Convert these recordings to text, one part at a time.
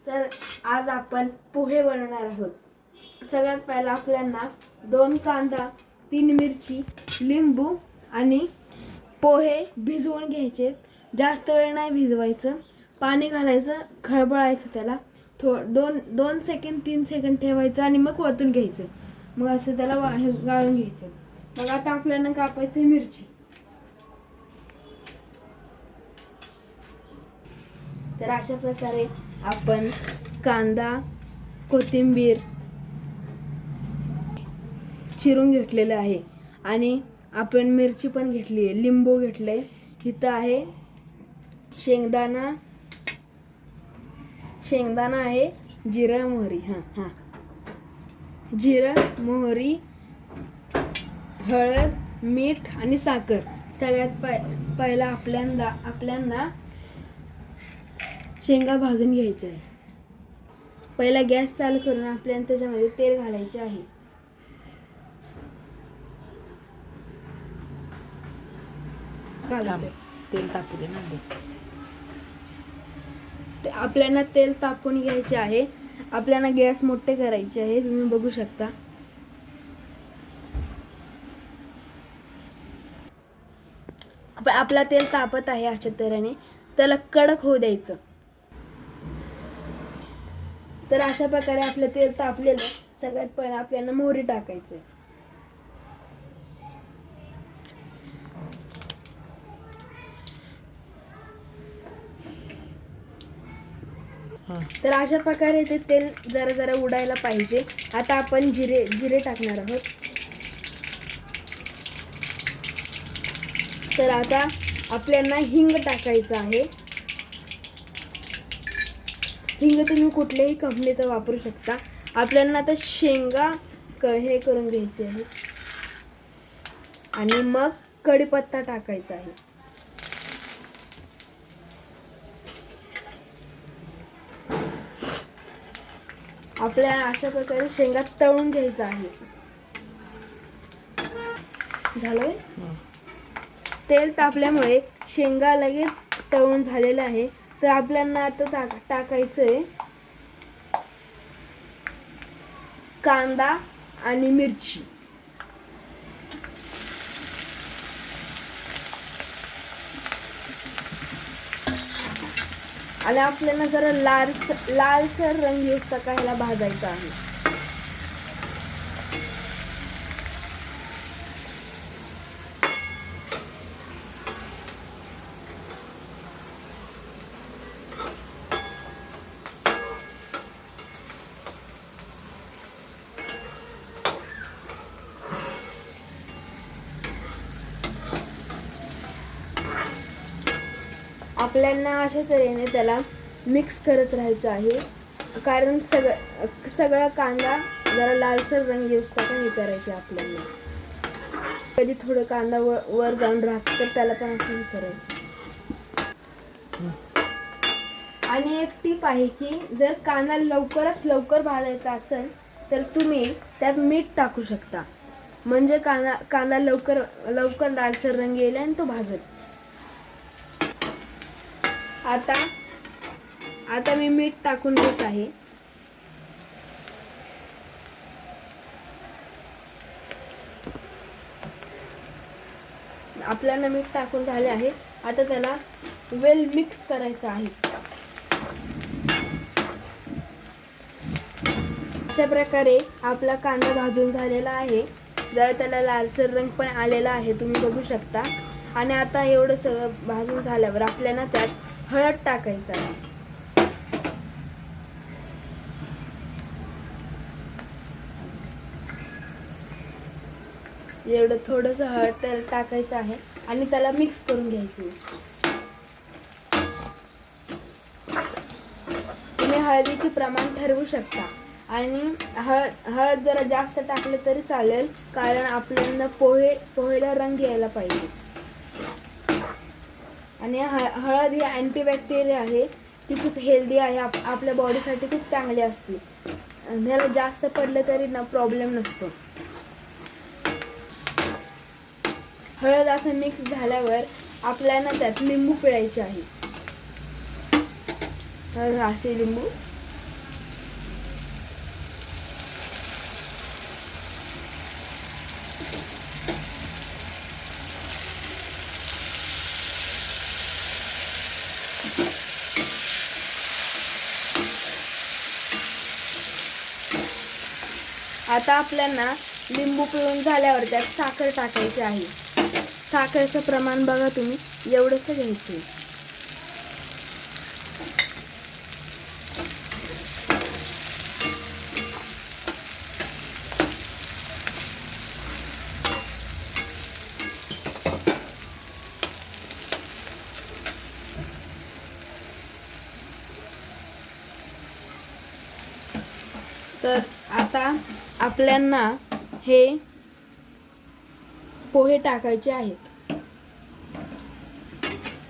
तर आज आपण पोहे बनवणार आहोत. सगळ्यात पहिला आपल्याला 2 कांदा, 3 मिरची, लिंबू आणि पोहे भिजवून घ्यायचे. जास्त वेळ नाही भिजवायचं, पाणी घालायचं, खळबळायचं, त्याला दोन सेकंड 3 सेकंड ठेवायचं आणि मग ओतून घ्यायचं. मग असं त्याला गाळून घ्यायचं. मग आता आपल्याला कापायचं मिरची. तर अशा प्रकारे आपण कांदा, कोथिंबीर चिरून घेतलेलं आहे आणि आपण मिरची पण घेतली आहे, लिंबू घेतले, इथं आहे शेंगदाणा आहे, जिरा मोहरी, जिरं, मोहरी, हळद, मीठ आणि साखर. सगळ्यात पहिला आपल्याला शेंगा भाजून घ्यायचं आहे. पहिला गॅस चालू करून आपल्याला त्याच्यामध्ये तेल घालायचे आहे. तेल तापू दे ना. आपल्याला तेल तापवून घ्यायचे आहे. आपल्याला गॅस मोठे करायचे आहे, तुम्ही बघू शकता. आपला तेल तापत आहे. अशा तऱ्हेने त्याला कडक होऊ द्यायचं. तर अशा प्रकारे आपलं तेल तापलेलं. सगळ्यात पहिला आपल्याला मोहरी टाकायचं. तर अशा प्रकारे ते तेल जरा जरा उडायला पाहिजे. आता आपण जिरे टाकणार आहोत. तर आता आपल्याला हिंग टाकायचं आहे. हिंग तुम्ही कुठल्याही कंपनीचं वापरू शकता. आपल्याला आता शेंगा हे करून घ्यायचे आहे आणि मग कढीपत्ता टाकायचा आहे. आपल्याला अशा प्रकारे शेंगा तळून घ्यायचा आहे. झालंय. तेल तापल्यामुळे शेंगा लगेच तळून झालेलं आहे. तर आपल्याला आता टाकायचंय कांदा आणि मिरची. आणि आपल्याला जरा लालसर रंग येऊस तक ह्याला भाजायचा आहे. आपल्याला अशा तऱ्हेने त्याला मिक्स करत राहायचं आहे. कारण सगळा कांदा जरा लालसर रंग येऊस तक हे करायचे आपल्याला. कधी थोडं कांदा वर जाऊन राहतं तर त्याला पण असं करायचं. आणि एक टीप आहे की जर कांदा लवकरात लवकर भाजायचा असेल तर तुम्ही त्यात मीठ टाकू शकता. म्हणजे कांदा लवकर लालसर रंग येईल आणि तो भाजेल. आता मी मीठ टाकून घेत आहे. आपल्याला मीठ टाकून झाले आहे. आता त्याला वेल मिक्स करायचं आहे. अशा प्रकारे आपला कांदा भाजून झालेला आहे. जरा त्याला लालसर रंग पण आलेला आहे, तुम्ही बघू शकता. आणि आता एवढं सगळं भाजून झाल्यावर आपल्याला त्यात हळद टाकायचं आहे. एवढं थोडंसं हळद त्याला टाकायचं आहे आणि त्याला मिक्स करून घ्यायचं. तुम्ही हळदीचे प्रमाण ठरवू शकता आणि हळद जरा जास्त टाकले तरी चालेल, कारण आपल्याला पोहेला रंग यायला पाहिजे. आणि हळद ही अँटीबॅक्टेरिया आहे, ती खूप हेल्दी आहे, आपल्या बॉडीसाठी खूप चांगली असते. ह्याला जास्त पडलं तरी प्रॉब्लेम नसतो. हळद असं मिक्स झाल्यावर आपल्याला त्यात लिंबू पिळायचे आहे. असे लिंबू आता आपल्याला लिंबू पिळून झाल्यावर त्यात साखर टाकायची आहे. साखरेचं प्रमाण बघा तुम्ही, एवढंसं घ्यायचं आहे. तर आता आपल्यांना हे पोहे टाकायचे आहेत.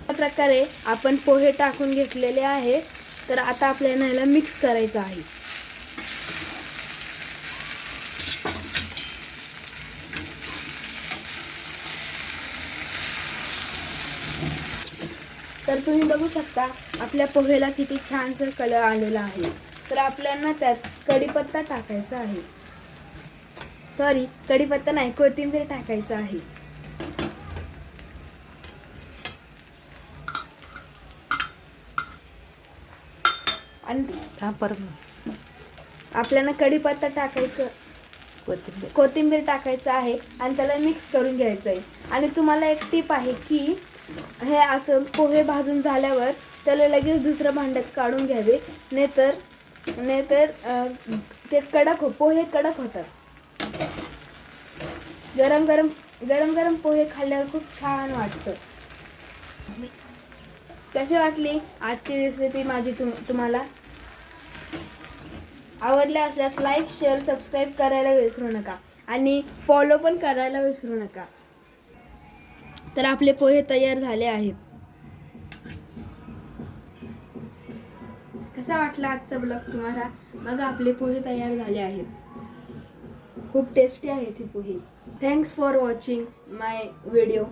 अशा प्रकारे आपण पोहे टाकून घेतलेले आहे. तर आता आपल्याला याला मिक्स करायचं आहे. तर तुम्ही बघू शकता आपल्या पोहेला किती छानसा कलर आलेला आहे. तर आपल्याला त्यात कढीपत्ता टाकायचा आहे. सॉरी, कढीपत्ता नाही, कोथिंबीर टाकायचं आहे. आणि आपल्याला कढीपत्ता टाकायचं, कोथिंबीर टाकायचं आहे आणि त्याला मिक्स करून घ्यायचं आहे. आणि तुम्हाला एक टीप आहे की हे असं पोहे भाजून झाल्यावर त्याला लगेच दुसरं भांड्यात काढून घ्यावे, नाहीतर ते पोहे कडक होतात. गरम गरम पोहे खाल्ल्यावर खूप छान वाटतं. कशी वाटली आजची रेसिपी माझी? तुम्हाला आवडल्या असल्यास लाईक, शेअर, सबस्क्राईब करायला विसरू नका आणि फॉलो पण करायला विसरू नका. तर आपले पोहे तयार झाले आहेत. कसा वाटला आजचा ब्लॉग तुम्हाला? बघा, आपले पोहे तयार झाले आहेत. खूप टेस्टी आहेत हे पोहे. Thanks for watching my video.